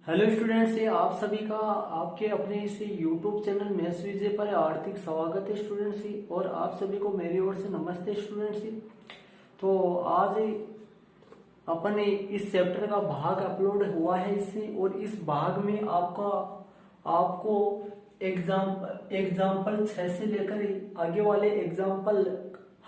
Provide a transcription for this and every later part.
Hello students, ये आप सभी का आपके अपने इस यूट्यूब चैनल मैथ्स विजय पर हार्दिक स्वागत है स्टूडेंट्स। और आप सभी को मेरी ओर से नमस्ते स्टूडेंट्स। तो आज अपन इस चैप्टर का भाग अपलोड हुआ है इससे, और इस भाग में आपको एग्जाम्पल 6 से लेकर आगे वाले एग्जाम्पल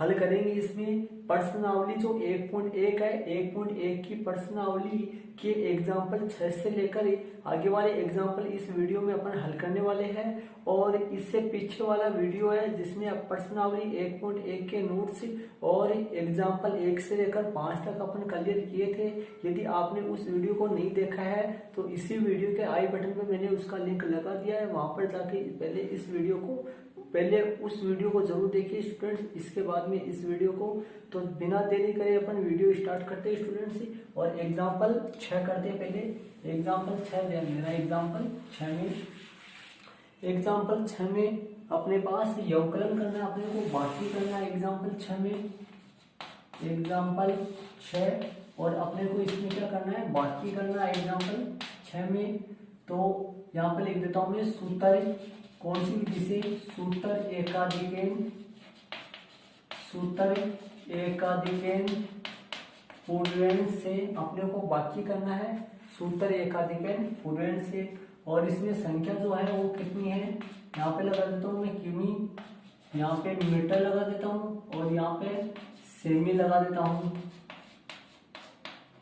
हल करेंगे। इसमें प्रश्नावली जो 1.1 है, 1.1 की प्रश्नावली के एग्जाम्पल 6 से लेकर आगे वाले एग्जाम्पल इस वीडियो में अपन हल करने वाले हैं। और इससे पीछे वाला वीडियो है जिसमें प्रश्नावली 1.1 के नोट्स और एग्जाम्पल 1 से लेकर 5 तक अपन क्लियर किए थे। यदि आपने उस वीडियो को नहीं देखा है तो इसी वीडियो के आई बटन पे मैंने उसका लिंक लगा दिया है, वहां पर जाके पहले उस वीडियो को जरूर देखिए स्टूडेंट्स। इसके बाद में इस वीडियो को, तो बिना देरी करे अपन वीडियो स्टार्ट करते हैं स्टूडेंट्स। और एग्जाम्पल 6 करते हैं। पहले एग्जाम्पल 6 मेरा एग्जाम्पल 6 में अपने पास व्यवकलन करना है, अपने को बाकी करना है एग्जाम्पल 6 में। एग्जाम्पल 6 और अपने को इसमें क्या करना है, बाकी करना है एग्जाम्पल 6 में। तो यहाँ पर लिख देता हूं मैं सूत्र, कौन सी विधि से, सूत्र एकाधिकेन पूर्वेण से अपने को बाकी करना है, सूत्र एकाधिकेन पूर्वेण से। और इसमें संख्या जो है वो कितनी है, यहाँ पे लगा देता हूँ मैं किमी, यहाँ पे मीटर लगा देता हूँ और यहाँ पे सेमी लगा देता हूँ,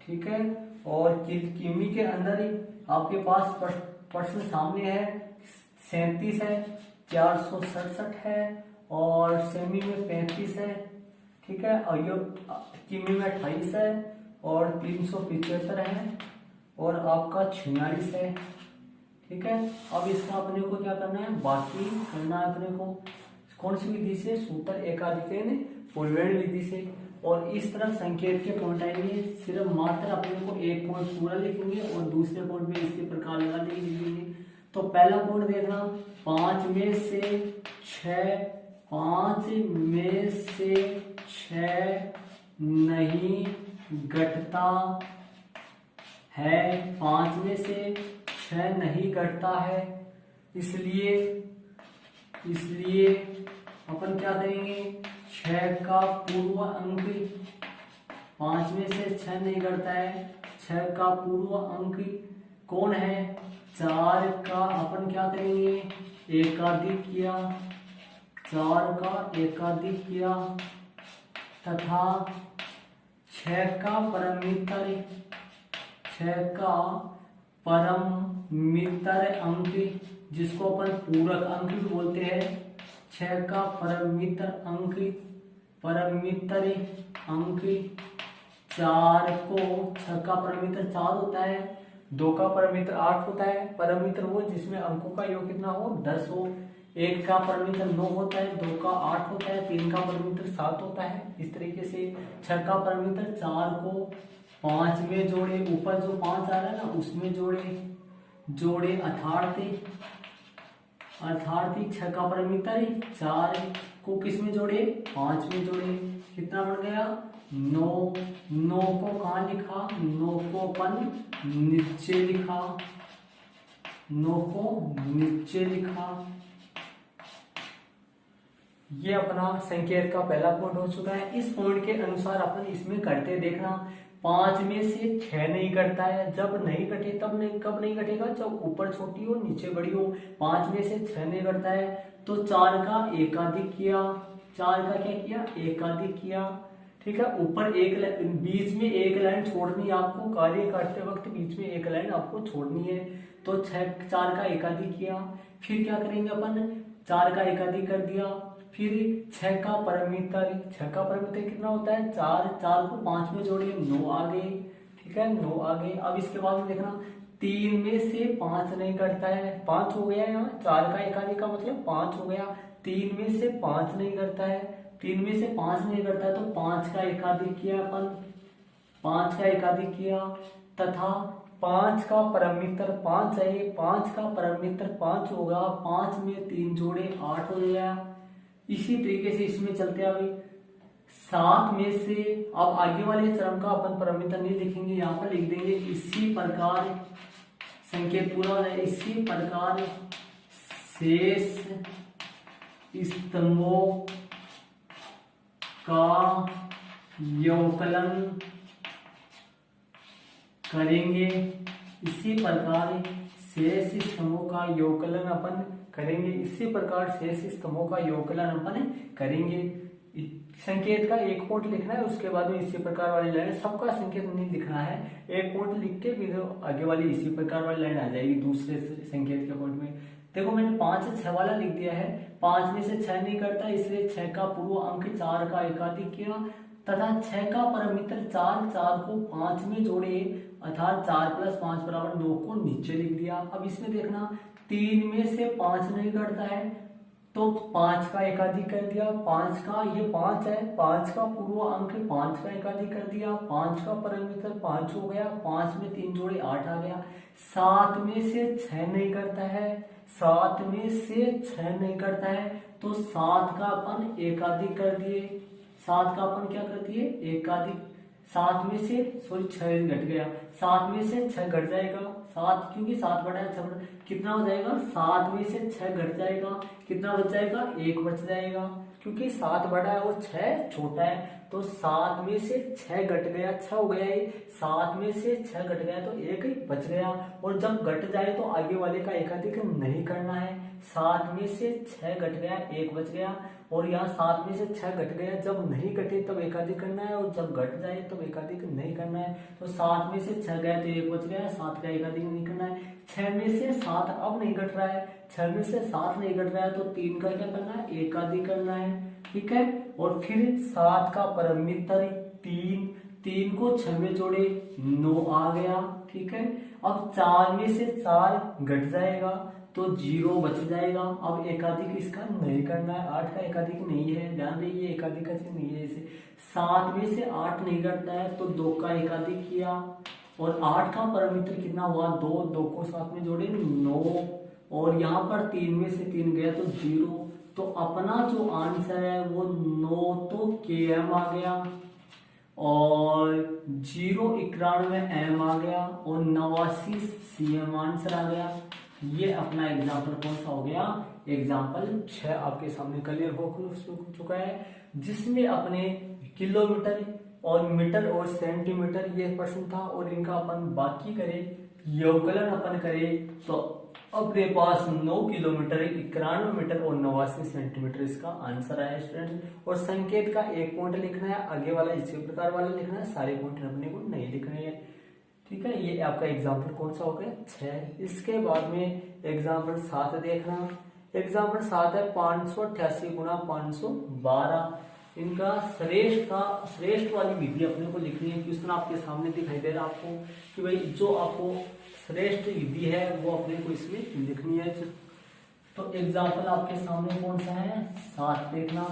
ठीक है। और किमी के अंदर ही आपके पास प्रश्न सामने है, 37 है, 467 है और सेमी में 35 है, ठीक है। और ये किमी में 28 है और 375 है और आपका 46 है, ठीक है। अब इसका अपने को क्या करना है, बाकी करना है अपने को, कौन सी विधि से, सूत्र एकाधिकेन पूर्वेण विधि से। और इस तरह संकेत के पॉइंट आएंगे, सिर्फ मात्र अपने को एक पॉइंट पूरा लिखेंगे और दूसरे पॉइंट में इसी प्रकार लगा लिखेंगे। तो पहला पॉइंट देखना, 5 में से 6 नहीं घटता है, 5 में से 6 नहीं घटता है। इसलिए अपन क्या करेंगे, 6 का पूर्व अंक, 5 में से 6 नहीं घटता है, 6 का पूर्व अंक कौन है, 4 का अपन क्या करेंगे, एकाधिक किया, 4 का एकाधिक किया तथा 6 का परमितर अंक, जिसको अपन पूरक अंक भी बोलते हैं, 6 का परमितर अंक 4 को, 6 का परमितर 4 होता है, 2 का परमित्र 8 होता है। परमित्र वो जिसमें अंकों का योग कितना हो, 10 हो। 1 का परमित्र 9 होता है, 2 का 8 होता है, 3 का परमित्र 7 होता है। इस तरीके से 6 का परमित्र 4 को 5 में जोड़े, ऊपर जो 5 आ रहा है ना उसमें जोड़े अर्थार्थी 6 का परमित्र 4 को किस में जोड़े, 5 में जोड़े, कितना बन गया, 9 को कहाँ लिखा, 9 को अपन नीचे लिखा, 9 को नीचे लिखा। ये अपना संकेत का पहला पॉइंट हो चुका है। इस पॉइंट के अनुसार अपन इसमें करते देखना, 5 में से 6 नहीं घटता है, जब नहीं घटे तब नहीं, कब नहीं घटेगा, जब ऊपर छोटी हो नीचे बड़ी हो। 5 में से 6 नहीं घटता है तो 4 का एकाधिक किया, 4 का क्या किया, एकाधिक किया, ठीक है। ऊपर बीच में एक लाइन छोड़नी, आपको कार्य करते वक्त बीच में एक लाइन आपको छोड़नी है। तो 4 का एकाधिक किया, फिर क्या करेंगे अपन, 4 का एकाधिक कर दिया, फिर 6 का परमित्र कितना होता है, 4 को 5 में जोड़िए, 9 आ गए, ठीक है, 9 आ गए। अब इसके बाद में देखना, 3 में से 5 नहीं घटता है, 5 हो गया यहाँ, 4 का एकाधिक का मतलब 5 हो गया, 3 में से 5 नहीं घटता है, 3 में से 5 नहीं घटता है तो 5 का एकाधिक किया अपन, 5 का एकाधिक किया तथा 5 का परमित्र 5 है, 5 का परमित्र 5 होगा, 5 में 3 जोड़े 8 हो गया। इसी तरीके से इसमें चलते अभी 7 में से, अब आगे वाले चरण का अपन परमित्र नहीं लिखेंगे, यहाँ पर लिख देंगे इसी प्रकार संकेत पूरा हो जाए। इसी प्रकार शेष स्तंभों का योगकलन करेंगे। इसी प्रकार शेष स्तंभों का योगकलन अपन करेंगे। इसी प्रकार शेष स्तंभों का योगकलन अपन करेंगे। संकेत का एक पॉइंट लिखना है, उसके बाद में इसी प्रकार वाली लाइन, सबका संकेत नहीं लिखना है, एक पॉइंट लिख के फिर आगे वाली इसी प्रकार वाली लाइन आ जाएगी दूसरे संकेत के पॉइंट में। देखो मैंने 5 से 6 वाला लिख दिया है, 5 में से 6 नहीं करता, इसलिए 6 का पूर्व अंक 4 का एकाधिक किया तथा 6 का परमित्र 4, 4 को 5 में जोड़े अर्थात 4 + 5 = 9 को नीचे लिख दिया। अब इसमें देखना 3 में से 5 नहीं करता है तो 5 का एकाधिक कर दिया, 5 का ये 5 है, 5 का पूर्व अंक 5 का एकाधिक कर दिया, 5 का परमित्र 5 हो गया, 5 में 3 जोड़े 8 आ गया। 7 में से 6 नहीं करता है, 7 में से 6 नहीं करता है तो 7 का अपन एकाधिक कर दिए, 7 का अपन क्या कर दिए एकाधिक। 7 में से 6 घट गया, 7 में से 6 घट जाएगा, 7 क्योंकि 7 बड़ा है 6 कितना हो जाएगा, 7 में से 6 घट जाएगा, कितना बच जाएगा 1 बच जाएगा, क्योंकि 7 बड़ा है और 6 छोटा है तो 7 में से 6 घट गया, 6 हो गया ये, 7 में से 6 घट गया तो 1 बच गया। और जब घट जाए तो आगे वाले का एकाधिक नहीं करना है। 7 में से 6 घट गया 1 बच गया, और यहाँ 7 में से 6 घट गया, जब नहीं घटे तब एकाधिक करना है और जब घट जाए तब एकाधिक नहीं करना है। तो 7 में से 6 गया तो 1 बच गया, 7 का एकाधिक नहीं करना है। 6 में से 7 अब नहीं घट रहा है, 6 में से 7 नहीं घट रहा है तो 3 का क्या करना है एकाधिक करना है, ठीक है। और फिर 7 का परमित्र 3, 3 को 6 में जोड़े 9 आ गया, ठीक है। अब 4 में से 4 घट जाएगा तो 0 बच जाएगा। अब एकाधिक इसका नहीं करना है, 8 का एकाधिक नहीं है, ध्यान रखिए एकाधिक नहीं है इसे। 7 में से 8 नहीं घटता है तो 2 का एकाधिक किया, और 8 का परमित्र कितना हुआ 2, 2 को 7 में जोड़े 9, और यहाँ पर 3 में से 3 गया तो 0। तो अपना जो आंसर है वो 9 तो km आ गया, और 091 m आ गया, और 89 cm आंसर आ गया। ये अपना एग्जाम्पल कौन सा हो गया, एग्जाम्पल 6 आपके सामने क्लियर हो चुका है, जिसमें अपने किलोमीटर और मीटर और सेंटीमीटर ये प्रश्न था, और इनका अपन बाकी करें योगकलन अपन करें तो अपने पास 9 किलोमीटर 91 मीटर और 89 सेंटीमीटर इसका आंसर आया स्टूडेंट। और संकेत का एक पॉइंट लिखना है, आगे वाला इसी प्रकार वाला लिखना है, सारे पॉइंट अपने को नहीं लिखने हैं, ठीक है। ये आपका एग्जाम्पल कौन सा हो गया 6। इसके बाद में एग्जाम्पल 7 देखना। एग्जाम्पल 7 है 588 × 512। इनका श्रेष्ठ वाली विधि अपने को लिखनी है। क्वेश्चन आपके सामने दिखाई दे रहा है आपको कि भाई जो आपको श्रेष्ठ विधि है वो अपने को इसमें लिखनी है। तो एग्जाम्पल आपके सामने कौन सा है 7 देखना।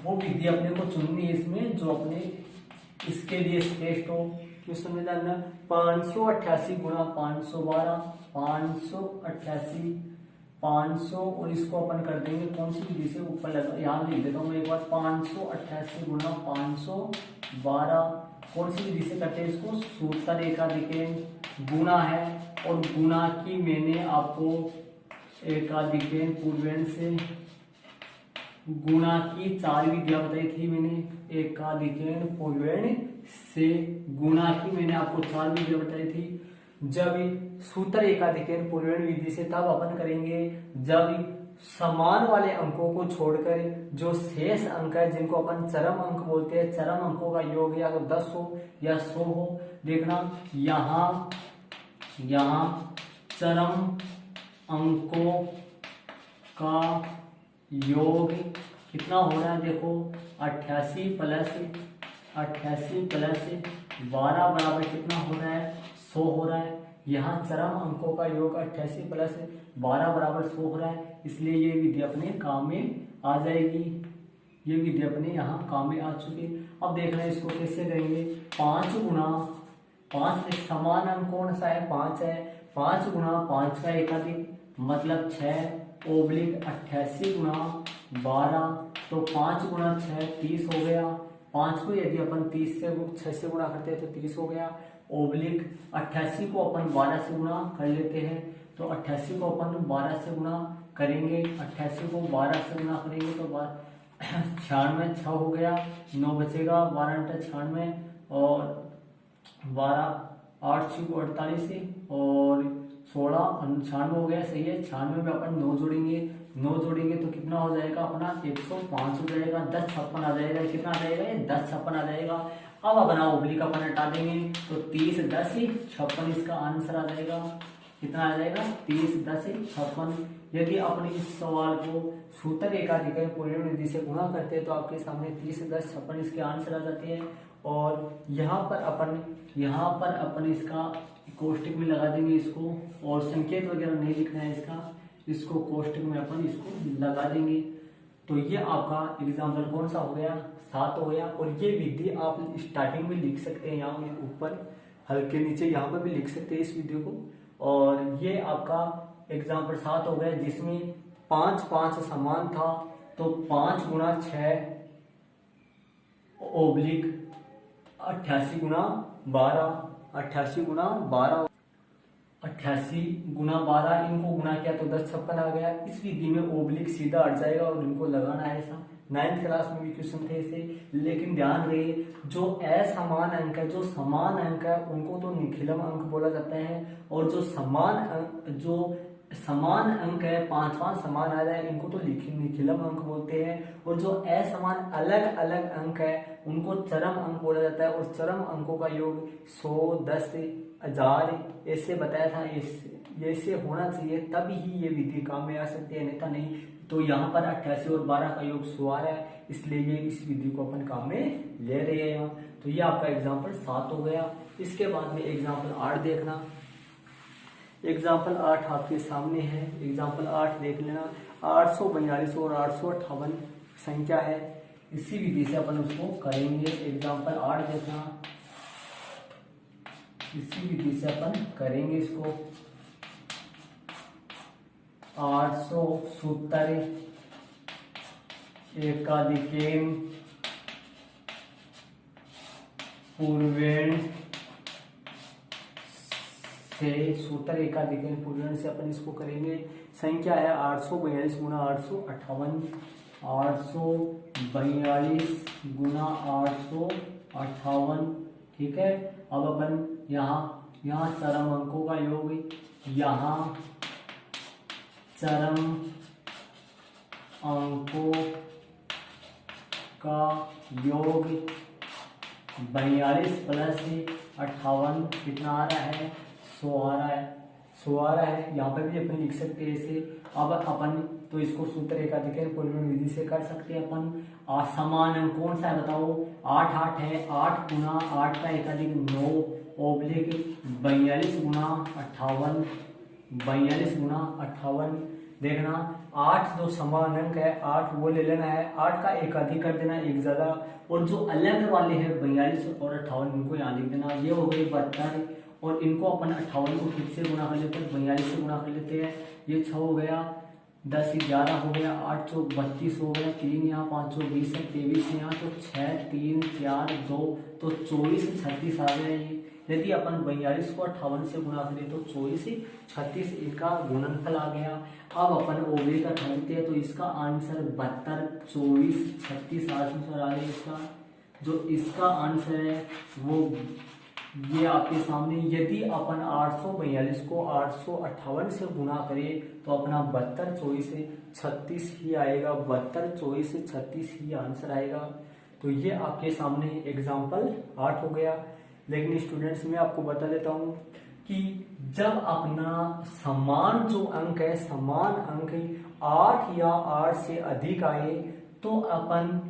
वो विधि अपने को चुननी है इसमें जो अपने इसके लिए श्रेष्ठ हो। क्वेश्चन में जानना 588 × 512, 588 500, और इसको अपन कर देंगे कौन सी विधि से ऊपर लगा, यहाँ लिख देता हूँ मैं एक बार 588 × 512 कौन सी विधि से करते हैं इसको, सूत्र एकाधिकेन गुणा है, और गुणा की मैंने आपको एकाधिकेन पूर्वेण से गुणा की 4 विधियां बताई थी मैंने, एकाधिकेन पूर्वेण से गुणा की मैंने आपको 4 विधियां बताई थी। जब सूत्र एकाधिकेन पूर्वेण विधि से तब अपन करेंगे जब समान वाले अंकों को छोड़कर जो शेष अंक है जिनको अपन चरम अंक बोलते हैं, चरम अंकों का योग या तो 10 हो या 100 हो। देखना यहाँ चरम अंकों का योग कितना हो रहा है, देखो 88 प्लस 12 बराबर कितना हो रहा है 100 हो रहा है। यहाँ चरम अंकों का योग 88 प्लस 12 बराबर 100 हो रहा है, इसलिए ये विधि अपने काम में आ जाएगी। ये विधि अपने यहाँ काम में आ चुकी। अब देखना इसको कैसे करेंगे, 5 गुणा 5 समान अंक कौन सा है 5 है, 5 गुणा 5 का एकाधिक मतलब 6 ओब्लिक 88 गुणा 12, तो 5 गुणा 6 30 हो गया। 5 को यदि अपन 30 से 6 से गुणा करते हैं तो 30 हो गया। ओब्लिक 88 को अपन 12 से गुणा कर लेते हैं, तो 88 को अपन 12 से गुणा करेंगे, 88 को 12 से गुणा करेंगे तो 96 6 हो गया, 9 बचेगा, 12 × 96 और 12 8 6 को 48 और 16 96 हो गया, सही है। 96 में अपन 9 जोड़ेंगे, 9 जोड़ेंगे तो कितना हो जाएगा अपना 105 हो जाएगा, 10 56 आ जाएगा, कितना आ जाएगा ये 10 56 आ जाएगा। अब अपना ओब्लिक अपन हटा देंगे तो 30 10 56 इसका आंसर आ जाएगा, कितना आ जाएगा 30 10 56। यदि अपने इस सवाल को सूत्र एकाधिकार पूर्ण विधि से गुणा करते हैं तो आपके सामने 30 10 56 इसके आंसर आ जाते हैं। और यहाँ पर अपन इसका कोष्टक में लगा देंगे इसको, और संकेत वगैरह नहीं लिखना है इसको कोष्टक में अपन इसको लगा देंगे। तो ये आपका एग्जाम्पल कौन सा हो गया 7 हो गया। और ये विधि आप स्टार्टिंग में लिख सकते हैं, यहाँ ऊपर हल्के नीचे यहाँ पर भी लिख सकते हैं इस विधि को। और ये आपका एग्जाम्पल 7 हो गया जिसमें 5 5 समान था, तो 5 × 6 ओब्लिक 88 × 12, 88 × 12, 88 × 12 इनको गुना किया तो 10 56 आ गया। इस विधि में ओब्लिक सीधा हट जाएगा और इनको लगाना है ऐसा। 9th क्लास में भी क्वेश्चन थे ऐसे, लेकिन ध्यान रहे जो असमान अंक है, जो समान अंक है उनको तो निखिलम अंक बोला जाता है, और जो समान अंक है 5 5 समान आ जाए इनको तो निखिलम अंक बोलते हैं। और जो असमान अलग अलग अंक है उनको चरम अंक बोला जाता है, और चरम अंकों का योग 100 10 1000 ऐसे बताया था, ऐसे होना चाहिए तभी ही ये विधि काम में आ सकती है, अन्यथा नहीं। तो यहाँ पर 88 और 12 का योग 100 आ रहा है, इसलिए ये इस विधि को अपन काम में ले रहे हैं यहाँ। तो ये आपका एग्जाम्पल 7 हो गया। इसके बाद में एग्जाम्पल 8 देखना। एग्जाम्पल 8 आपके सामने है, एग्जाम्पल 8 देख लेना। 842 और 858 संख्या है, इसी विधि से अपन उसको करेंगे। एग्जाम्पल 8 देखना, इसी विधि से अपन करेंगे इसको। 870 एकाधिकेन पूर्वेण से, सूत्र एकाधिकेन पूर्वेण से अपन इसको करेंगे। संख्या है 842 × 858, 842 × 858, ठीक है। अब अपन यहाँ चरम अंकों का योग, यहाँ चरम अंकों का योग 42 + 58 कितना आ रहा है 100 आ रहा है, 100 आ रहा है। यहाँ पर भी अपन लिख सकते हैं इसे। अब अपन तो इसको सूत्र एकाधिकार पूर्वण विधि से कर सकते हैं अपन। समान अंक कौन सा है बताओ, 8 8 है, 8 × 8 का एकाधिक 9 ओब्लिक 42 × 58, 42 × 58। देखना 8 जो समान अंक है 8 वो ले लेना है, 8 का एकाधिक कर देना एक ज्यादा, और जो अलग वाले हैं 42 और 58 इनको यहाँ लिख देना। ये हो गई 72, और इनको अपन 58 को फिर से गुणा कर लेते हैं, 42 से गुणा कर लेते हैं। ये 6 हो गया, 10 11 हो गया, 8 चौक 32 हो गया, 3 यहाँ 5 चौक 20 है, 23 यहाँ तो 6 3 4 2 तो 24 36 आ गया ये। यदि अपन 42 को 58 से गुणा करें तो 24 36 इनका गुणनफल आ गया। अब अपन ओब्लिक का ढूंढते हैं तो इसका आंसर 72 24 36 आंसर आ गया इसका। जो इसका आंसर है वो ये आपके सामने। यदि अपन 842 को 858 से गुणा करें तो अपना 72 24 36 ही आएगा, 72 24 36 ही आंसर आएगा। तो ये आपके सामने एग्जाम्पल 8 हो गया। लेकिन स्टूडेंट्स मैं आपको बता देता हूँ कि जब अपना समान जो अंक है, समान अंक 8 या 8 से अधिक आए तो अपन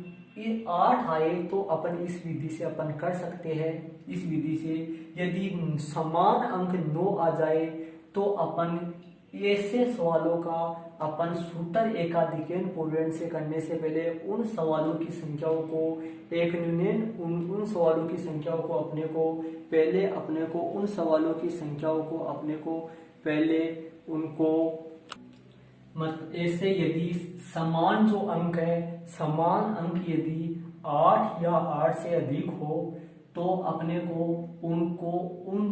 8 आए तो अपन इस विधि से अपन कर सकते हैं। इस विधि से यदि समान अंक 9 आ जाए तो अपन ऐसे सवालों का अपन सूत्र एकाधिकेन पूर्वेण से करने से पहले उन सवालों की संख्याओं को एक उन सवालों की संख्याओं को अपने को उन सवालों की संख्याओं को अपने को पहले उनको ऐसे यदि समान जो अंक है, समान अंक यदि 8 या 8 से अधिक हो तो अपने को उनको उन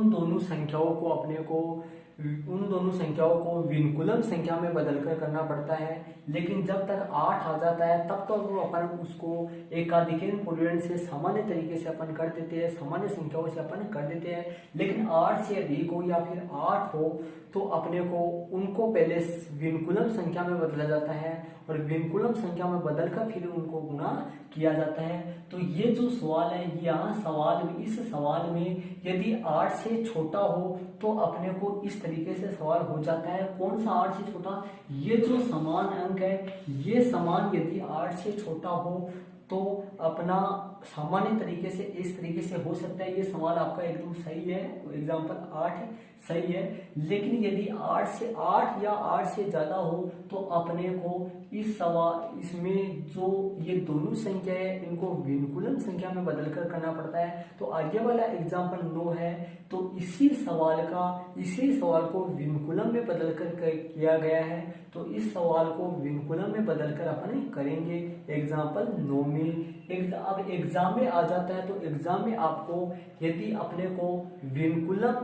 दोनों संख्याओं को अपने को उन दोनों संख्याओं को विनकुलम संख्या में बदलकर करना पड़ता है। लेकिन जब तक 8 आ जाता है तब तो अपन उसको एकाधिकन पूर्णांक से सामान्य तरीके से अपन कर देते हैं, सामान्य संख्याओं से अपन कर देते हैं। लेकिन 8 से अधिक हो या फिर 8 हो तो अपने को उनको पहले विनकुलम संख्या में बदला जाता है और विनकुलम संख्या में बदलकर फिर उनको गुणा किया जाता है। तो ये जो सवाल है, यहाँ सवाल में, इस सवाल में यदि 8 से छोटा हो तो अपने को इस तरीके से सवाल हो जाता है। कौन सा 8 से छोटा? ये जो समान अंक है, ये समान यदि 8 से छोटा हो तो अपना सामान्य तरीके से इस तरीके से हो सकता है। ये सवाल आपका एकदम सही है, एग्जाम्पल 8 सही है। लेकिन यदि 8 या 8 से ज्यादा हो तो अपने को इस सवाल इसमें जो ये दोनों संख्या है इनको विनकुलम संख्या में बदलकर करना पड़ता है। तो आगे वाला एग्जाम्पल 9 है, तो इसी सवाल को विनकुलम में बदलकर किया गया है। तो इस सवाल को विनकुलम में बदलकर अपन करेंगे एग्जाम्पल 9 में। अब एग्जाम में आ जाता है तो एग्जाम में आपको यदि अपने को विनकुलम,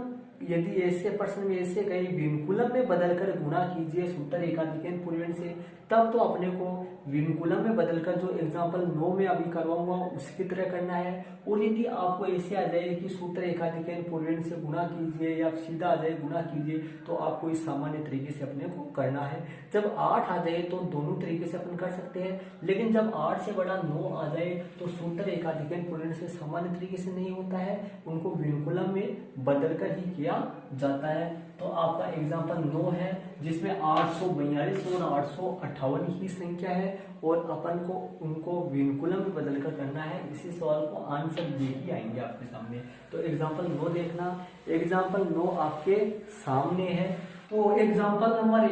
यदि ऐसे प्रश्न में ऐसे कहीं विनकुलम में बदलकर गुणा कीजिए सूत्र एकाधिकन पूर्णांक से, तब तो अपने को विनकुलम में बदलकर जो एग्जाम्पल 9 में अभी करवाऊंगा उसकी तरह करना है। और यदि आपको ऐसे आ जाए कि सूत्र एकाधिकन पूर्णांक से गुणा कीजिए या सीधा आ जाए गुणा कीजिए, तो आपको इस सामान्य तरीके से अपने को करना है। जब 8 आ जाए तो दोनों तरीके से अपन कर सकते हैं, लेकिन जब 8 से बड़ा 9 आ जाए तो सूत्र एकाधिकन पूर्णांक से सामान्य तरीके से नहीं होता है, उनको विनकुलम में बदलकर ही किया जाता है। तो आपका एग्जाम्पल 9 है जिसमें 842 और 858 ही संख्या है और अपन को उनको विनकुलम में बदलकर करना है। इसी सवाल को आंसर ये ही आएंगे आपके सामने। तो एग्जाम्पल 9 देखना, एग्जाम्पल 9 आपके सामने है। तो एग्जाम्पल नंबर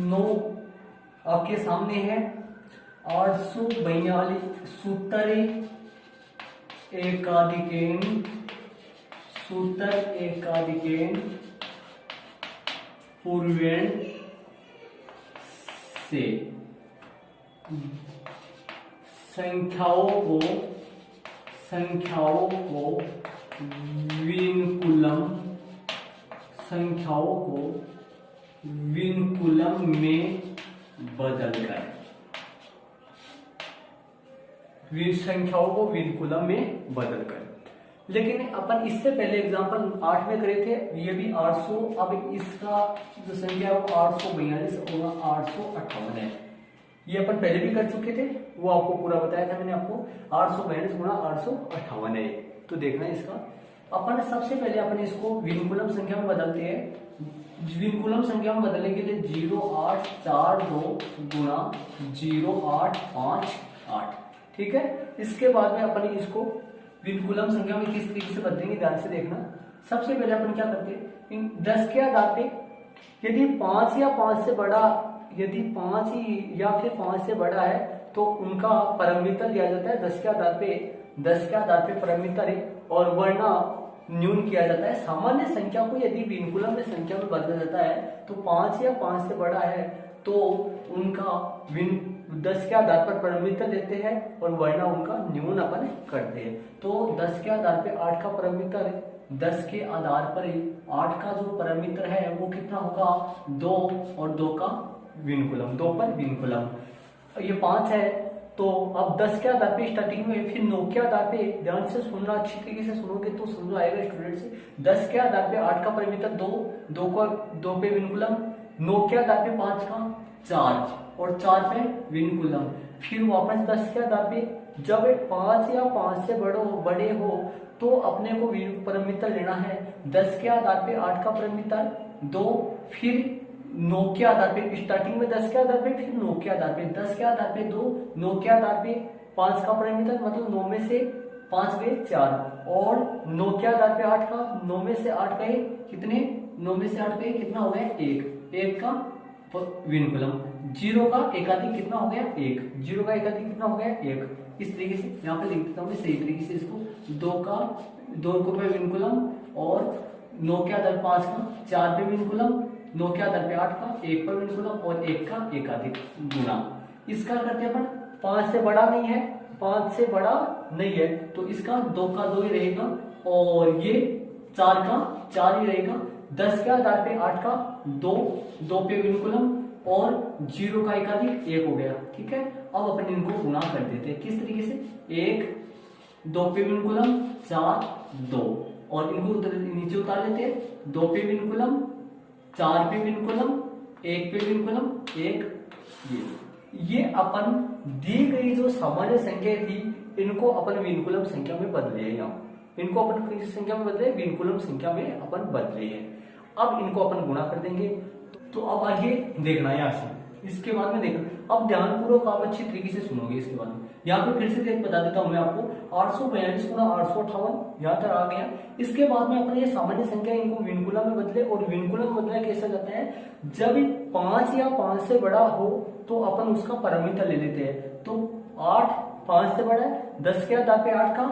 9 आपके सामने है। 842 सूत्र एकाधिकन पूर्णांक से संख्याओं को विनकुलम में बदलकर लेकिन अपन इससे पहले एग्जांपल 8 में करे थे, ये भी 800। अब इसका जो संख्या है वो 842 और 858 है। ये अपन पहले भी कर चुके थे, वो आपको पूरा बताया था मैंने आपको। 842 गुणा 858 है। तो देखना इसका अपन सबसे पहले अपन इसको विनकुलम संख्या में बदलते हैं। विनकुलम संख्या में बदलने के लिए 0842 गुणा 0858, ठीक है। इसके बाद में अपन इसको विनकुलम संख्या में किस तरीके से बदलेंगे ध्यान से देखना। सबसे पहले अपन क्या करते हैं, इन 10 के आधार पे यदि 5 या 5 से बड़ा, यदि 5 या फिर 5 से बड़ा है तो उनका परमितर लिया जाता है 10 के आधार पे परमितर है, और वरना न्यून किया जाता है। सामान्य संख्या को यदि विनकुलम में संख्या में बदला जाता है तो 5 या 5 से बड़ा है तो उनका 10 के आधार पर परमितर लेते हैं और वरना उनका न्यून अपन करते हैं। तो 10 के आधार पे 8 का परमितर है, 10 के आधार पर 8 का जो परमितर है वो कितना होगा 2, और 2 का विनकुलम, 2 पर विनकुलम। ये 5 है तो अब 10 के आधार पे स्टार्टिंग में, फिर 9 के आधार पे, ध्यान से सुनना, अच्छी तरीके से सुनोगे तो समझ आएगा स्टूडेंट्स। 10 के आधार पे 8 का परिमितर 2, 2 पे विनकुलम, 9 के आधार पे 5 का 4 और 4 पे विनकुलम। फिर वापस 10 के आधार पे जब 5 या 5 से बड़े हो तो अपने को परिमितर लेना है। 10 के आधार पे 8 का परिमितर 2, फिर 9 के आधार पे, स्टार्टिंग में 10 के आधार पे, फिर 9 के आधार पे, 10 के आधार पे 2, 9 के आधार पे 5 का परिमितर, मतलब 9 में से 5 गए 4, और 9 के आधार पे 8 का, 9 में से 8 गए कितने, 9 में से 8 गए कितना हो गया 1 का विनकुलम। 0 का एकाधिक कितना हो गया 1, 0 का एकाधिक कितना हो गया 1। इस तरीके से यहाँ पे लिख देता हूँ सही तरीके से इसको। 2 को पे विनकुलम, और 9 के आधार 5 का 4 पे विनकुलम, 9 के आधार पे 8 का 1 पर विनकुलम, और 1 का एकाधिक गुणा। इसका करते अपन 5 से बड़ा नहीं है 5 से बड़ा नहीं है, तो इसका 2 का 2 ही रहेगा, और ये 4 का 4 ही रहेगा। 10 के आधार पे 8 का 2, 2 पे विनकुलम, और 0 का एकाधिक 1 हो गया। ठीक है, अब अपन इनको गुणा कर देते हैं किस तरीके से, 1 2 पे विनकुलम 4 2, और इनको नीचे उतार लेते हैं, 2 पे विनकुलम 4 पे विनकुलम 1 पे विनकुलम 1। ये अपन दी गई जो सामान्य संख्या थी इनको अपन विनकुलम संख्या में बदले हैं, यहाँ इनको अपन किस संख्या में बदले, विनकुलम संख्या में अपन बदले हैं। अब इनको अपन गुणा कर देंगे, तो अब आगे देखना है यहाँ से, इसके बाद में देखना, अब ध्यानपूर्वक आप अच्छी तरीके से सुनोगे। इसके बाद यहाँ पे फिर से देख बता देता हूँ मैं आपको, 842 गुणा 858 यहाँ तक आ गया। इसके बाद में अपने ये सामान्य संख्या इनको विनकुलम में बदले, और विनकुलम में बदला कैसे जाता है, जब 5 या 5 से बड़ा हो तो अपन उसका परमिता ले लेते हैं। तो 8 5 से बड़ा है, 10 के आधार पे 8 का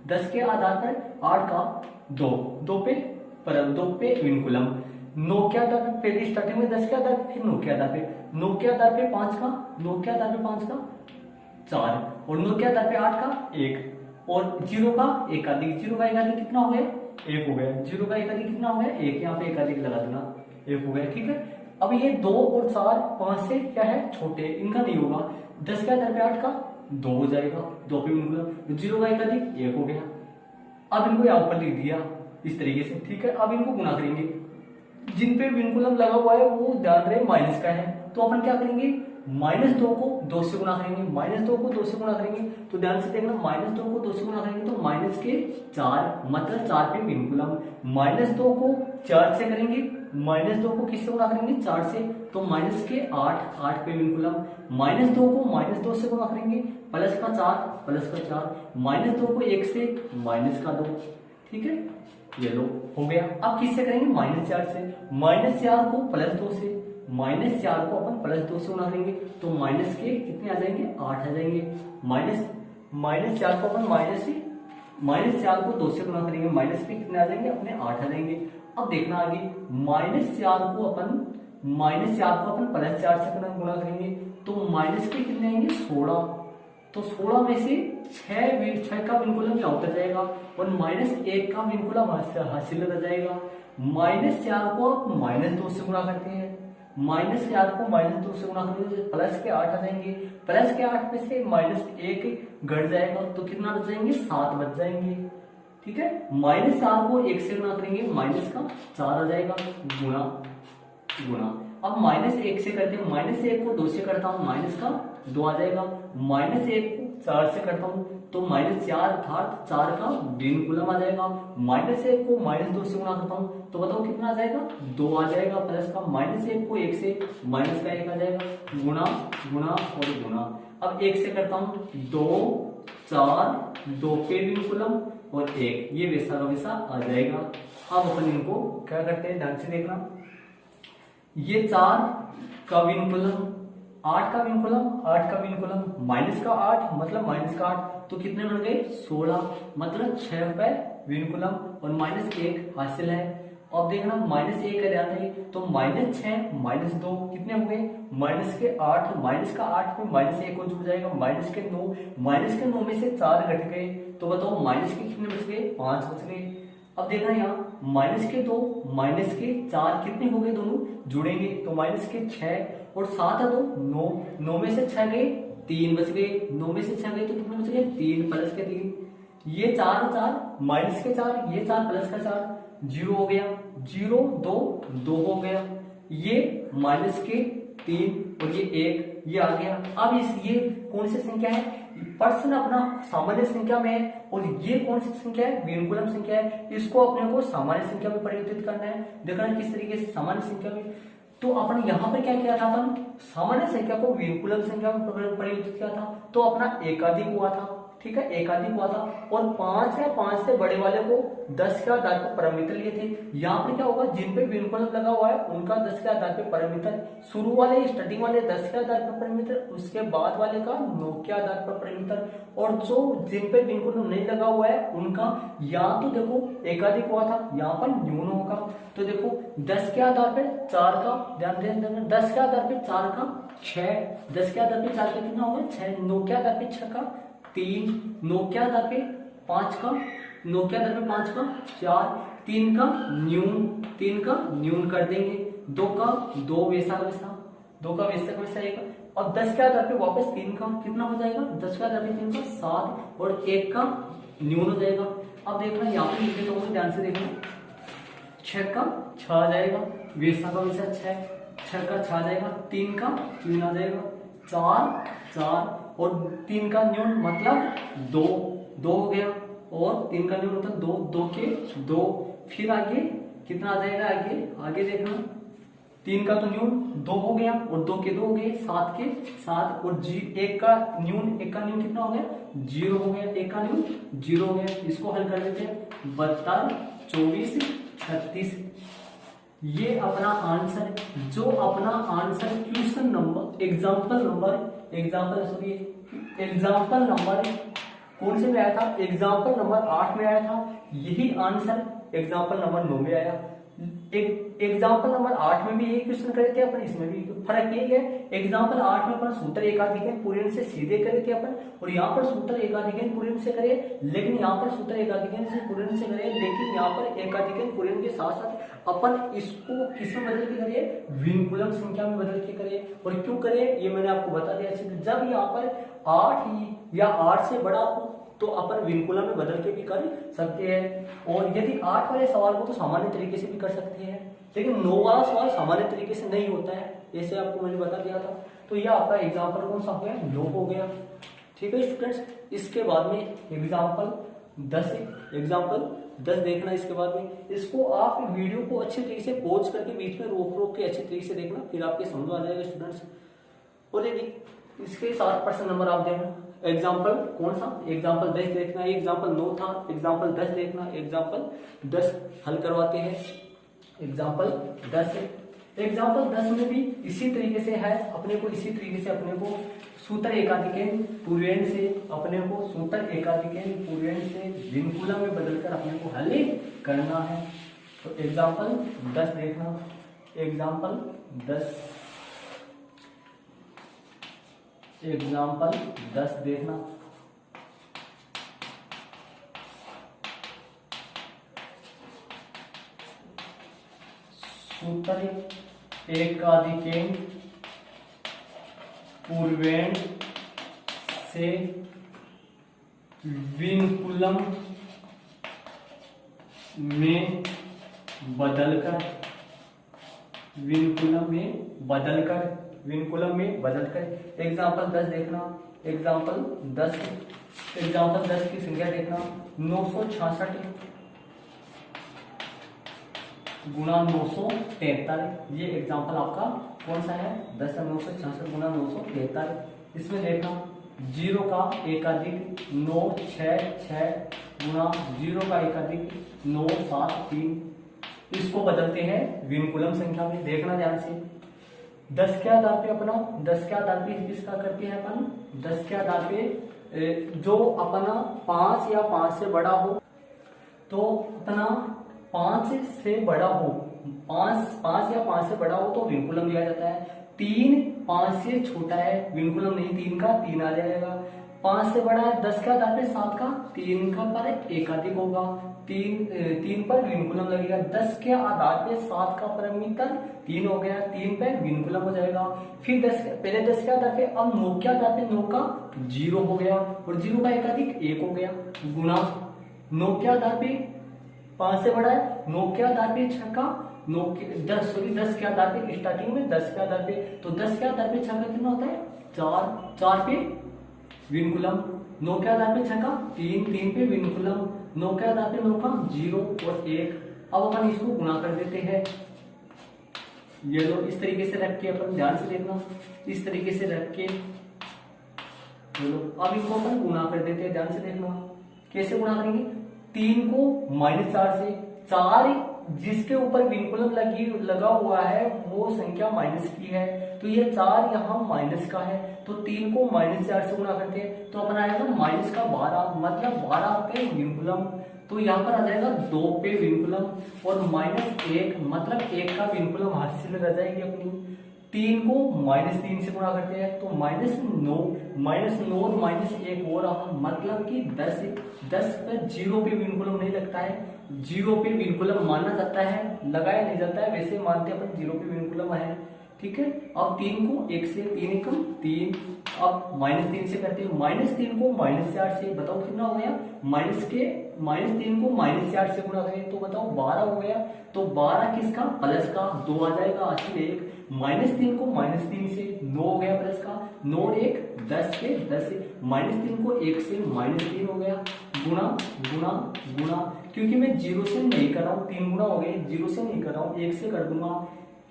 10 के आधार पर 8 का 2, 2 पे विनकुलम, 9 के आधार पे पहले स्टार्टिंग में 10 के आधार पे, फिर 9 के आधार पे, 9 के आधार पे 5 का 9 के आधार पे 5 का 4, और 9 के आधार पे 8 का 1, और 0 का एकाधिक, 0 का एकाधिक कितना हो गया, 1 हो गया। 0 का एकाधिक कितना हो गया, 1, यहाँ पे एकाधिक लगा देना, 1 हो गया। ठीक है, अब ये 2 और 4 5 से क्या है छोटे, इनका नहीं होगा। 10 के आधार पे 8 का 2 हो जाएगा, 2 पे विनकुलम, 0 का एकाधिक 1 हो गया। अब इनको यहाँ ऊपर लिख दिया इस तरीके से। ठीक है, अब इनको गुणा करेंगे, जिन पे विनकुलम लगा हुआ है वो ध्यान रहे माइनस का है, तो अपन क्या करेंगे, -2 को 2 से गुणा करेंगे, -2 को 2 से गुणा करेंगे, तो ध्यान से देखना, -2 को 2 से गुणा करेंगे तो माइनस के 4, मतलब 4 पे विनकुलम। -2 को 4 से करेंगे, -2 को किससे गुणा करेंगे, 4 से, तो माइनस के 8, 8 पे विनकुलम। -2 को -2 से गुणा करेंगे, प्लस का 4, -2 को 1 से, -2। ठीक है, ये लो हो गया। अब किससे करेंगे, -4 से, -4 को +2 से, -4 को अपन +2 से गुणा करेंगे, तो माइनस के कितने आ जाएंगे, 8 आ जाएंगे। -4 को अपन -4 को 2 से गुणा करेंगे, माइनस के कितने आ जाएंगे, अपने 8 आ जाएंगे। अब देखना आगे, -4 को अपन +4 से गुणा करेंगे, तो माइनस के कितने आएंगे, 16, तो 16 में से 6 का विनकुलम यहाँ उतर जाएगा, और -1 का विनकुलम हासिल रह जाएगा। -4 को आप -2 से गुणा करते हैं, -4 को -2 से गुणा करेंगे तो प्लस के 8 आ जाएंगे, प्लस के 8 में से -1 घट जाएगा, तो कितना बच जाएंगे, 7 बच जाएंगे। ठीक है, -4 को 1 से गुणा करेंगे, माइनस का 4 आ जाएगा, गुणा। अब -1 से करते हैं, -1 को 2 से करता हूँ, माइनस का 2 आ जाएगा, -1 को 4 से करता हूँ तो -4 अर्थात 4 का विनकुलम आ जाएगा। -1 को -2 से गुणा करता हूँ तो बताओ कितना आ जाएगा, 2 आ जाएगा, प्लस का -1 को 1 से, माइनस का 1 आ जाएगा, गुणा और गुणा। अब 1 से करता हूँ, 2 4 2 पे विनकुलम और 1, ये वैसा का वैसा आ जाएगा। अब अपन इनको क्या करते हैं, ध्यान से देखना, ये 4 का विनकुलम, 8 का विनकुलम, माइनस का 8 मतलब माइनस का 8, तो कितने बन गए, 16, मतलब 6 पे विनकुलम, और -1 हासिल है। अब देखना -1 का ध्यान है, तो -6 -2 कितने हो गए, माइनस के 8, माइनस का 8 में -1 को जुड़ जाएगा, -9 में से 4 घट गए, तो बताओ माइनस के कितने बच गए, 5 बच गए। अब देखना यहाँ -2 -4 कितने हो गए, दोनों जुड़ेंगे तो -6 और 7 2 9 में से 6 गए, 3 बच गए, 9 में से 6 गए तो कितने बच गए, 3 प्लस के 3, ये 4 माइनस के 4, ये 4 प्लस का 4, 0 हो गया, 0 2 2 हो गया, ये माइनस के 3 और ये 1, ये आ गया। अब ये कौन सी संख्या है, प्रश्न अपना सामान्य संख्या में है, और ये कौन सी संख्या है, विनकुलम संख्या है, इसको अपने को सामान्य संख्या में परिवर्तित करना है। देखना किस तरीके से सामान्य संख्या में, तो अपन यहाँ पर क्या किया था, अपन सामान्य संख्या को विनकुलम संख्या में परिवर्तित किया था, तो अपना एकाधिक हुआ था, ठीक है, एकाधिक हुआ था, और 5 है 5 से बड़े वाले को 10 के आधार पर परमित्र लिए थे। यहाँ पर क्या होगा, जिन पे विनकुलम लगा हुआ है उनका 10 के आधार पर परमित्र, शुरू वाले स्टार्टिंग वाले 10 के आधार पर परमित्र, उसके बाद वाले का 9 के आधार पर परमित्र, और जो जिन पे विनकुलम नहीं लगा हुआ है उनका या तो देखो एकाधिक हुआ था, यहाँ पर न्यून होगा। तो देखो 10 के आधार पर 4 का ध्यान देना, 10 के आधार पर 4 का 6, 10 के आधार पर 4 का कितना होगा 6, 9 के आधार पर 6 का 3, 9 क्या आधार पे 5 का, 9 क्या आधार पे 5 का 4, 3 का न्यून कर देंगे, 2 का 2 वैसा वैसा, 2 का वैसा वैसा एक, और 10 क्या आधार पे वापस 3 का कितना हो जाएगा, 10 का आधार पे 3 का 7 और 1 का न्यून हो जाएगा। अब देखना यहाँ पे लिखे तो ध्यान से देखना, 6 का 6 आ जाएगा, वैसा का वैसा 6 का 6 आ जाएगा, 3 का 3 आ जाएगा, 4 और 3 का न्यून मतलब 2 हो गया, और 3 का न्यून मतलब 2 के 2, फिर आगे कितना आ जाएगा, आगे देखना, 3 का तो न्यून 2 हो गया और 2 के 2 हो गए, 7 के 7 और 1 का न्यून कितना हो गया 0 हो गया, 1 का न्यून 0 हो गया। इसको हल कर लेते हैं, 72, 24, 36। ये अपना आंसर, जो अपना answer question number example number कौन से में आया था, एग्जाम्पल नंबर 8 में आया था, यही आंसर एग्जाम्पल नंबर 9 में आया। एग्जाम्पल नंबर 8 में भी यही क्वेश्चन करे थे अपन, इसमें भी फर्क यही है, एग्जाम्पल 8 में अपन सूत्र एकाधिकरण पूर्ण से सीधे करे थे अपन, और यहाँ पर सूत्र एकाधिकरण पूर्ण से करे, लेकिन यहाँ पर सूत्र एकाधिकरण से पूर्ण से करे, लेकिन यहाँ पर एकाधिकरण पूर्ण के साथ साथ अपन इसको किसमें बदल के करिए, विनकुलम संख्या में बदल के करिए। और क्यों करे ये मैंने आपको बता दिया, जब यहाँ पर 8 ही या 8 से बड़ा हो तो अपन विनकुलम में बदल के भी कर सकते हैं, और यदि 8 वाले सवाल को तो सामान्य तरीके से भी कर सकते हैं, लेकिन 9 वाला सवाल सामान्य तरीके से नहीं होता है, ऐसे आपको मैंने बता दिया था। तो यह आपका एग्जाम्पल कौन सा हो गया, 9 हो गया। ठीक है स्टूडेंट्स, इसके बाद में एग्जाम्पल 10 देखना। इसके बाद में इसको आप वीडियो को अच्छे तरीके से पॉज करके बीच में रोक के अच्छे तरीके से देखना, फिर आपके समझ में आ जाएगा स्टूडेंट्स। और यदि इसके 7% नंबर आप देना, एग्जाम्पल कौन सा, एग्जाम्पल 10 देखना, एग्जाम्पल 9 था, एग्जाम्पल 10 देखना, एग्जाम्पल 10 हल करवाते हैं, एग्जाम्पल 10 में भी इसी तरीके से है, अपने को इसी तरीके से अपने को सूत्र एकाधिकरण पूर्वेण से विनकुलम में बदलकर अपने को हल करना है। तो एग्जाम्पल 10 देखना, एग्जाम्पल 10 देखना। सूत्र एकाधिकरण पूर्वेण से विनकुलम में बदलकर एग्जाम्पल 10 देखना, एग्जाम्पल 10 की संख्या देखना, 966 गुणा 943, ये एग्जाम्पल आपका कौन सा है, 10 है, 966 गुणा 943। इसमें देखना 0 का एकाधिक 9 6 गुणा 0 का एकाधिक 9 7 3, इसको बदलते हैं विनकुलम संख्या में। देखना ध्यान से, 10 के आधार पे अपना 10 के आधार पे किसका करते हैं अपन, 10 के आधार पे जो अपना 5 या 5 से बड़ा हो, तो अपना 5 से बड़ा हो, 5 या 5 से बड़ा हो तो विनकुलम दिया जाता है। 3 5 से छोटा है, विनकुलम नहीं, 3 का 3 आ जाएगा। 5 से बड़ा है, 10 का आधार पे 7 का 3 का पर एकाधिक होगा, 3 पर विनकुलम लगेगा। 10 के आधार पे 7 का परमितर 3 हो गया, 3 पे विनकुलम हो जाएगा। फिर 10 पहले 10 के आधार पे, अब 9 के आधार पे 9 का 0 हो गया और 0 का एकाधिक 1 हो गया, गुना 9 के आधार पे 5 से बड़ा है, 9 के आधार पे 6 का 10 के आधार पे, स्टार्टिंग में 10 के आधार पे, तो 10 के आधार पे 6 का कितना होता है 4 पे विनकुलम, 9 के आधार पे 6 का 3 पे विनकुलम, 9 के आधार पे 9 का 0 और 1। अब अपन इसको गुणा कर देते हैं, ये लो इस तरीके से रख के, अपन ध्यान से देखना, इस तरीके से रख के चलो अब इनको अपन गुणा कर देते हैं। ध्यान से देखना कैसे गुणा करेंगे, 3 को -4 से, 4 जिसके ऊपर विनकुलम लगा हुआ है वो संख्या माइनस की है, तो ये 4 यहाँ माइनस का है, तो 3 को -4 से गुणा करते हैं तो अपन आएगा -12, मतलब 12 पे विनकुलम, तो यहाँ पर आ जाएगा 2 पे विनकुलम, और -1 मतलब 1 का विनकुलम हासिल रह जाएगी अपनी। 3 को -3 से गुणा करते हैं तो -9 और -1 हो रहा, मतलब कि 10 पर 0 पे विनकुलम नहीं लगता है, 0 पे विनकुलम माना जाता है, लगाया नहीं जाता है, वैसे मानते हैं अपन 0 पे विनकुलम है, ठीक है। अब 3 को 1 से 3 एकम 3, अब -3 से करते हैं, -3 को -8 से, बताओ कितना हो गया, -3 को -8 से गुणा करें तो बताओ 12 हो गया, तो 12 किसका, प्लस का, 2 आ जाएगा, आखिर 1, -3 को -3 से 9 हो गया प्लस का, 9 और 1 10 के 10 से, -3 को 1 से -3 हो गया, गुणा गुणा गुणा, क्योंकि मैं 0 से नहीं कर रहा हूँ, 3 गुणा हो गए, 0 से नहीं कर रहा हूँ, 1 से कर दूंगा,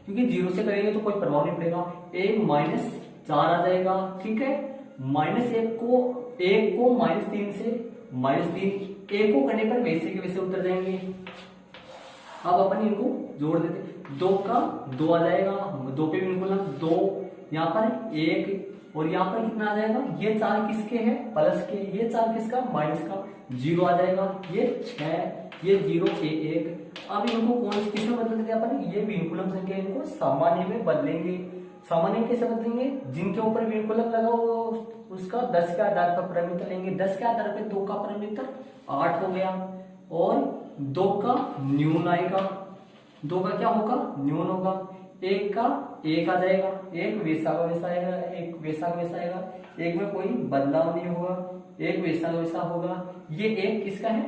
क्योंकि 0 से करेंगे तो कोई प्रभाव नहीं पड़ेगा, 1 -4 आ जाएगा, ठीक है। -1 को -3 से -3, 1 को करने पर वैसे के वैसे उतर जाएंगे। अब अपन इनको जोड़ देते, 2 का 2 आ जाएगा, 2 पे विनकुलम 2, यहाँ पर 1 और यहाँ पर कितना आ जाएगा, ये 4 किसके हैं, प्लस के, ये 4 किसका, माइनस का, 0 आ जाएगा, ये 6, ये 0 ये 1। अब इनको कौन से किसमें बदल देते अपन, ये विनकुलम संख्या, इनको सामान्य में बदलेंगे। सामान्य कैसे बदलेंगे, जिनके ऊपर विनकुलम लगा हो उसका 10 के आधार पर परिमित लेंगे, 10 के आधार पर 2 का परिमित 8 हो गया, और 2 का न्यून आएगा, 2 का क्या होगा, न्यून होगा, 1 का 1 आ जाएगा, 1 वैसा का वैसा आएगा, 1 वैसा का वैसा आएगा, 1 में कोई बदलाव नहीं होगा, 1 वैसा का वैसा होगा। ये 1 किसका है,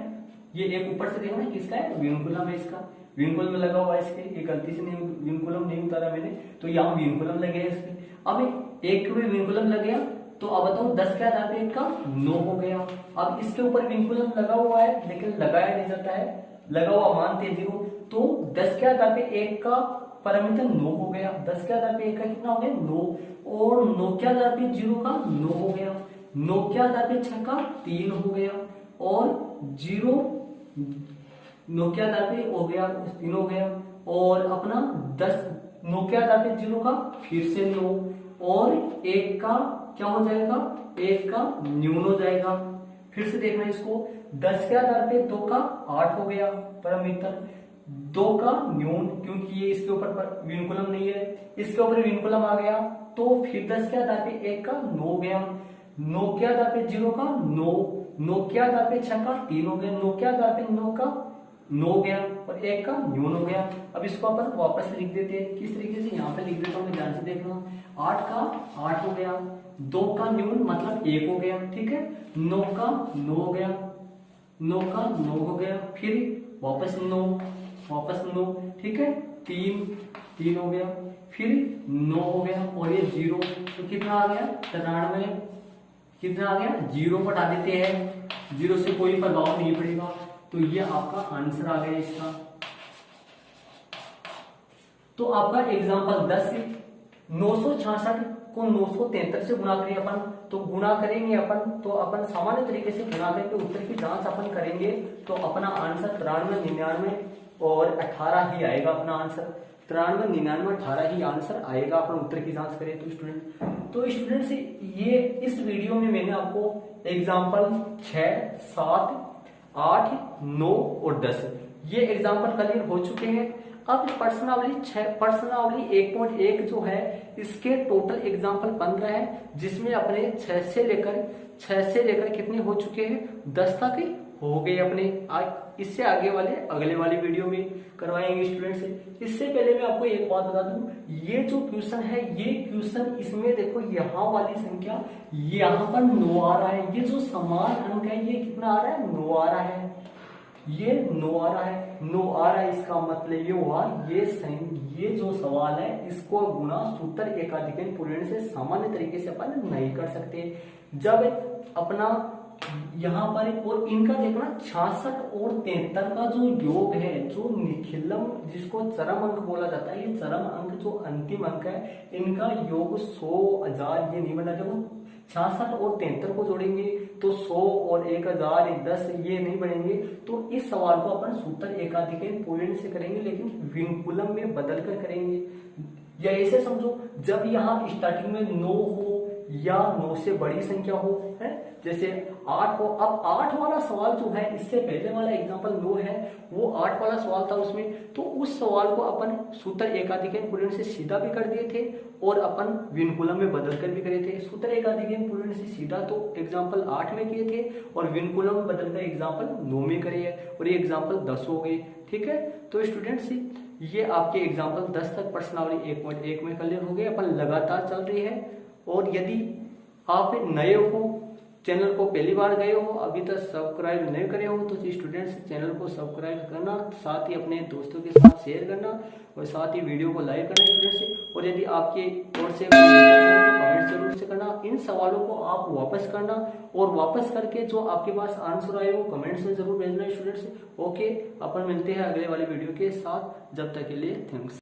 ये 1 ऊपर से देखना किसका है, विनकुलम है, इसका विनकुलम में लगा हुआ है इसके, ये गलती से नहीं विनकुलम नहीं उतारा मैंने, तो यहाँ विनकुलम लगे इसके। अब 1 के भी विनकुलम लग गया, तो अब बताओ 10 के आधार पे 1 का 9 हो गया। अब इसके ऊपर विनकुलम लगा हुआ है लेकिन लगाया नहीं जाता है, लगा हुआ मानते 0, तो 10 के आधार पे 1 का परिमित 9 हो गया, 10 के आधार पे 1 का कितना हो गया, 9, और 9 के आधार पे 0 का 9 हो गया, 9 के आधार पे 6 का 3 हो गया, और 9 के आधार पे हो गया 3 हो गया, और अपना 9 के आधार पे 0 का फिर से 9, और 1 का क्या हो जाएगा, 1 का न्यून हो जाएगा। फिर से देखना इसको, 10 के आधार पे 2 का 8 हो गया परिमितर, 2 का न्यून, क्योंकि ये इसके ऊपर विनकुलम नहीं है, इसके ऊपर विनकुलम आ गया, तो फिर 10 के आधार पे 1 का 9 हो गया, 9 के आधार पे 0 का 9, 9 के आधार पे 6 का 3 हो गया, 9 के आधार पे 9 का 9 हो गया, और 1 का न्यून हो गया। अब इसको अपन वापस लिख देते हैं, किस तरीके से, यहाँ पे लिख देता हूँ, ध्यान से देखना, 8 का 8 हो गया, 2 का न्यून मतलब 1 हो गया, ठीक है, 9 का 9 हो गया, 9 का 9 हो गया, फिर वापस 9, ठीक है, 3 हो गया, फिर 9 हो गया, और ये 0, तो कितना आ गया, 93, कितना आ गया, 0 हटा देते हैं, 0 से कोई प्रभाव नहीं पड़ेगा, तो ये आपका आंसर आ गया इसका। तो आपका एग्जांपल 10, 966 को 973 से गुणा करें अपन, तो गुणा करेंगे अपन, तो अपन सामान्य तरीके से गुणा करके उत्तर की जांच अपन करेंगे, तो अपना आंसर 93, 99 और 18 ही आएगा अपना आंसर, 93, 99, 18 ही आंसर आएगा अपन उत्तर की जांच करें तो स्टूडेंट से ये इस वीडियो में मैंने आपको एग्जाम्पल 6, 7, 8, 9 और 10 ये एग्जाम्पल क्लियर हो चुके हैं। अब प्रश्नावली 1.1 जो है इसके टोटल एग्जाम्पल 15 है, जिसमें अपने 6 से लेकर कितने हो चुके हैं, 10 तक हो गए अपने। इससे आगे अगले वाले वीडियो में करवाएंगे स्टूडेंट से। इससे पहले मैं आपको एक बात बता दूं, ये जो क्वेश्चन है, ये क्वेश्चन इसमें देखो यहाँ वाली संख्या यहाँ पर 9 आ रहा है, ये जो समान अंक है ये कितना आ रहा है, 9 आ रहा है, ये 9 आ रहा है, 9 आ रहा है, इसका मतलब ये हुआ ये जो सवाल है इसको गुणा सूत्र एकाधिकन पूर्ण से सामान्य तरीके से अपन नहीं कर सकते। जब अपना यहाँ पर और इनका देखना 66 और 73 का जो योग है, जो निखिलम जिसको चरम अंक बोला जाता है, ये चरम अंक जो अंतिम अंक है इनका योग 100, 1000 ये नहीं बना, देखो 66 और 73 को जोड़ेंगे तो 100 और 1000, 10 ये नहीं बनेंगे। तो इस सवाल को अपन सूत्र एकाधिकन पूर्ण से करेंगे, लेकिन विनकुलम में बदल कर करेंगे। या ऐसे समझो, जब यहाँ स्टार्टिंग में 9 हो या 9 से बड़ी संख्या हो, है जैसे 8 हो। अब 8 वाला सवाल जो है, इससे पहले वाला एग्जांपल 9 है, वो 8 वाला सवाल था उसमें, तो उस सवाल को अपन सूत्र एकाधिक पूर्ण से सीधा भी कर दिए थे और अपन विनकुलम में बदल कर भी करे थे। सूत्र एकाधिक पूर्ण से सीधा तो एग्जाम्पल 8 में किए थे और विनकुलम में बदल कर एग्जाम्पल 9 में करे है, और ये एग्जाम्पल 10 हो गए। ठीक है, तो स्टूडेंट्स ये आपके एग्जाम्पल 10 तक प्रश्नावली 1.1 में क्लियर हो गए। अपन लगातार चल रही है, और यदि आप नए हो, चैनल को पहली बार गए हो, अभी तक सब्सक्राइब नहीं करे हो, तो स्टूडेंट्स चैनल को सब्सक्राइब करना, साथ ही अपने दोस्तों के साथ शेयर करना, और साथ ही वीडियो को लाइक करना स्टूडेंट्स। और यदि आपके ओर से कमेंट जरूर से करना। इन सवालों को आप वापस करना, और वापस करके जो आपके पास आंसर आए वो कमेंट्स में जरूर भेजना स्टूडेंट्स। ओके, अपन मिलते हैं अगले वाले वीडियो के साथ, जब तक के लिए थैंक्स।